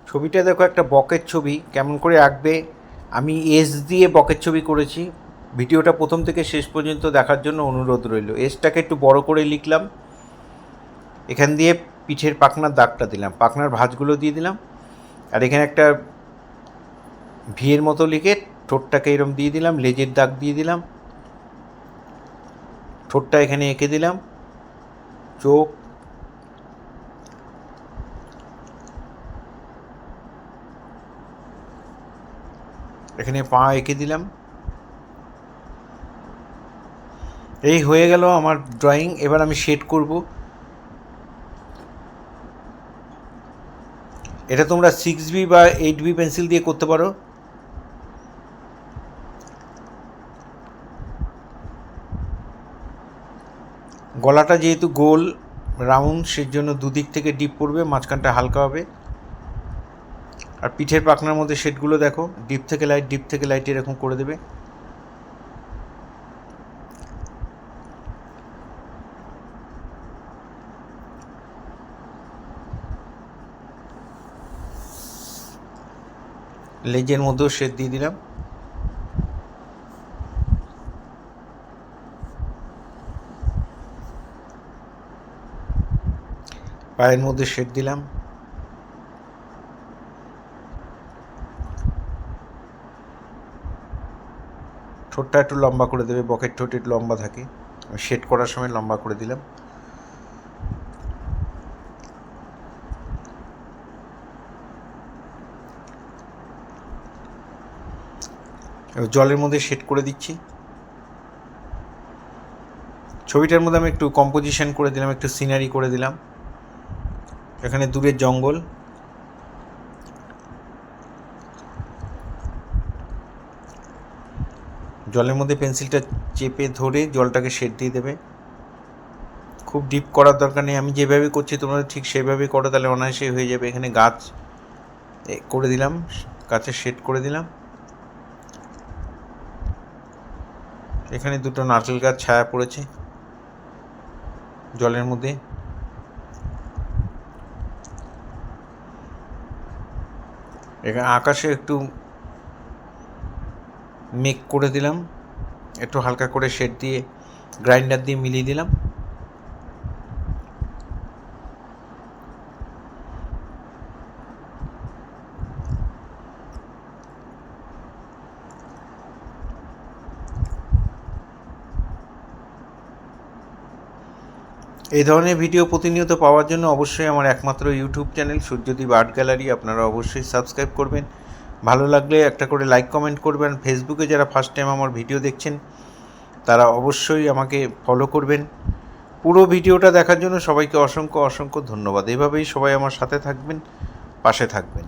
ছবিটা দেখো, একটা বকের ছবি। কেমন করে আঁকবে, আমি এস দিয়ে বকের ছবি করেছি। ভিডিওটা প্রথম থেকে শেষ পর্যন্ত দেখার জন্য অনুরোধ রইল। এসটাকে একটু বড় করে লিখলাম, এখান দিয়ে পিঠের পাখনার দাগটা দিলাম, পাখনার ভাঁজগুলো দিয়ে দিলাম, আর এখানে একটা ভিয়ের মতো লিখে ঠোঁটটাকে এরম দিয়ে দিলাম, লেজের দাগ দিয়ে দিলাম, ঠোঁটটা এখানে এঁকে দিলাম, চোখ, এখানে পা এঁকে দিলাম। এই হয়ে গেল আমার ড্রয়িং। এবার আমি শেড করব। এটা তোমরা 6B বা 8B পেন্সিল দিয়ে করতে পারো। গলাটা যেহেতু গোল রাউন্ড, সেই জন্য দুদিক থেকে ডিপ পড়বে, মাঝখানটা হালকা হবে। আর পিঠের পাখনার মধ্যে শেডগুলো দেখো, ডিপ থেকে লাইট, ডিপ থেকে লাইট এরকম করে দেবে। লেজের মধ্যেও শেড দিয়ে দিলাম। পায়ের মধ্যে শেড দিলাম। ঠোঁটটা একটু লম্বা করে দেবে, বকের ঠোঁট একটু লম্বা থাকে, আমি শেড করার সময় লম্বা করে দিলাম। এবার জলের মধ্যে শেড করে দিচ্ছি। ছবিটার মধ্যে আমি একটু কম্পোজিশন করে দিলাম, একটু সিনারি করে দিলাম। এখানে দূরের জঙ্গল, জলের মধ্যে পেন্সিলটা চেপে ধরে জলটাকে শেড দিয়ে দেবে। খুব ডিপ করার দরকার নেই, আমি যেভাবে করছি তোমরা ঠিক সেভাবে করো, তাহলে অনায়াসেই হয়ে যাবে। এখানে গাছ করে দিলাম, গাছের শেড করে দিলাম। এখানে দুটো নারকেল গাছ ছায়া পড়েছে জলের মধ্যে। এখানে আকাশে একটু মেঘ করে দিলাম, একটু হালকা করে শেড দিয়ে গ্রাইন্ডার দিয়ে মিলিয়ে দিলাম। এই ধরনের ভিডিও প্রতিনিয়ত পাওয়ার জন্য অবশ্যই আমার একমাত্র YouTube channel Suryadip art gallery আপনারা অবশ্যই সাবস্ক্রাইব করবেন। ভালো লাগলে একটা করে লাইক কমেন্ট করবেন। ফেসবুকে যারা ফার্স্ট টাইম আমার ভিডিও দেখছেন তারা অবশ্যই আমাকে ফলো করবেন। পুরো ভিডিওটা দেখার জন্য সবাইকে অসংখ্য অসংখ্য ধন্যবাদ। এভাবেই সবাই আমার সাথে থাকবেন, পাশে থাকবেন।